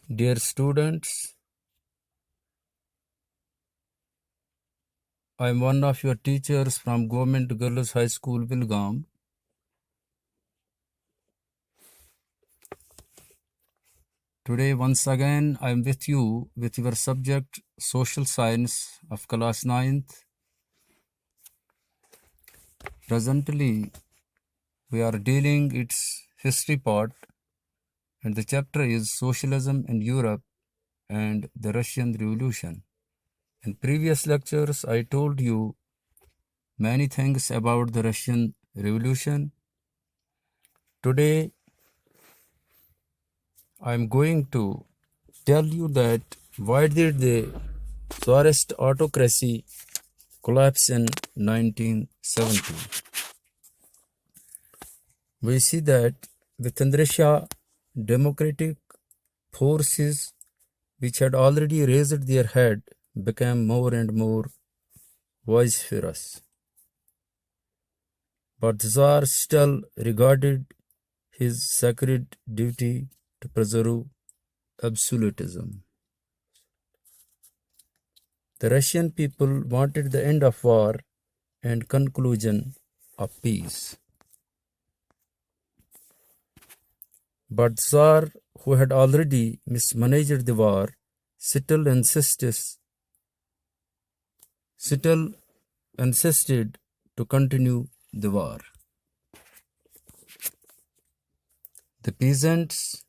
Dear students, I am one of your teachers from Government Girls High School, Vilgam. Today, once again, I am with you with your subject Social Science of class 9th. Presently, we are dealing its history part, and the chapter is Socialism in Europe and the Russian Revolution. In previous lectures, I told you many things about the Russian Revolution. Today, I am going to tell you that why did the Tsarist autocracy collapse in 1970? We see that within Russia, democratic forces which had already raised their head became more and more vociferous. But the Tsar still regarded his sacred duty to preserve absolutism. The Russian people wanted the end of war and conclusion of peace. But Tsar, who had already mismanaged the war, still insisted to continue the war. The peasants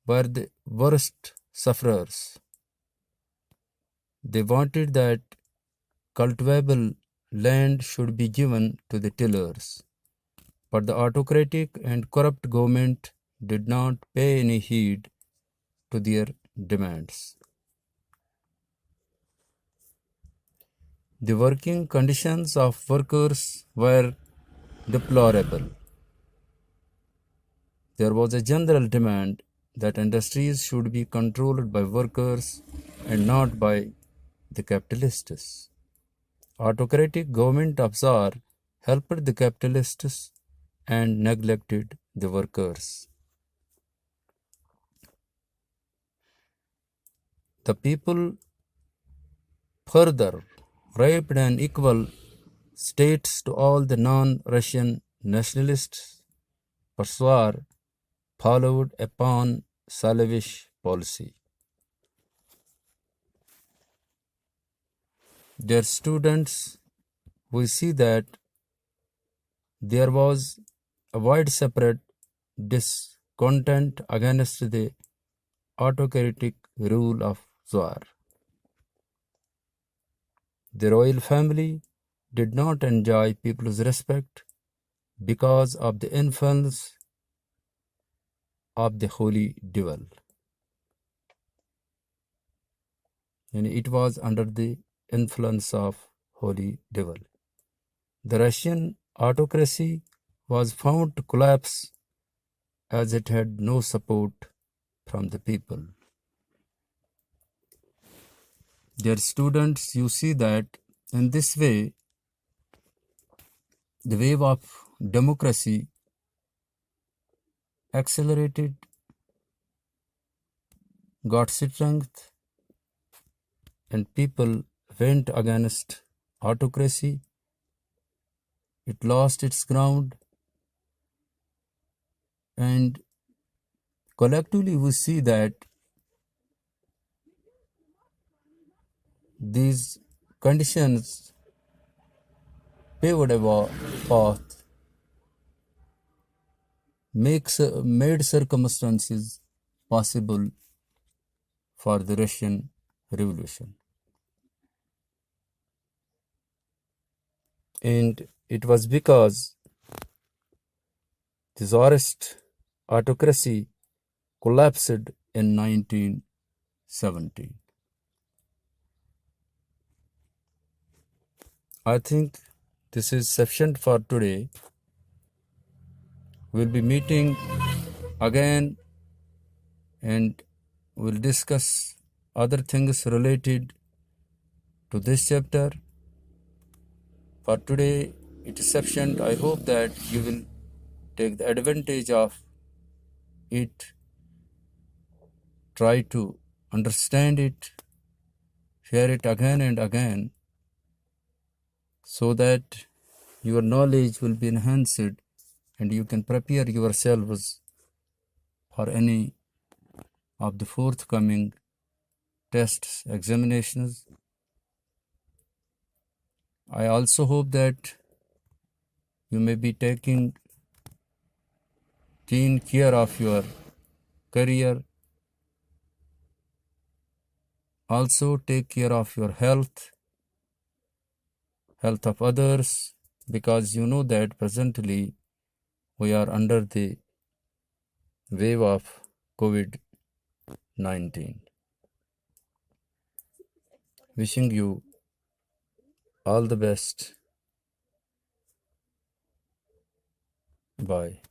were the worst sufferers. They wanted that cultivable land should be given to the tillers, but the autocratic and corrupt government did not pay any heed to their demands. The working conditions of workers were deplorable. There was a general demand that industries should be controlled by workers and not by the capitalists. Autocratic government of Tsar helped the capitalists and neglected the workers. The people further raped and equal states to all the non-Russian nationalists. But Tsar followed a pan-Slavish policy. Dear students, we see that there was a widespread discontent against the autocratic rule of Tsar. The royal family did not enjoy people's respect because of the influence of the holy devil. And it was under the influence of holy devil. The Russian autocracy was found to collapse as it had no support from the people. Dear students, you see that in this way, the wave of democracy accelerated, got strength, and people went against autocracy. It lost its ground, and collectively we see that these conditions paved a path, made circumstances possible for the Russian Revolution. And it was because the Tsarist autocracy collapsed in 1917. I think this is sufficient for today. We'll be meeting again and we'll discuss other things related to this chapter. For today, it is sufficient. I hope that you will take the advantage of it try to understand it, share it again and again, so that your knowledge will be enhanced and you can prepare yourselves for any of the forthcoming tests, examinations. I also hope that you may be taking keen care of your career. Also take care of your health of others, because you know that presently we are under the wave of COVID-19. Wishing you all the best. Bye.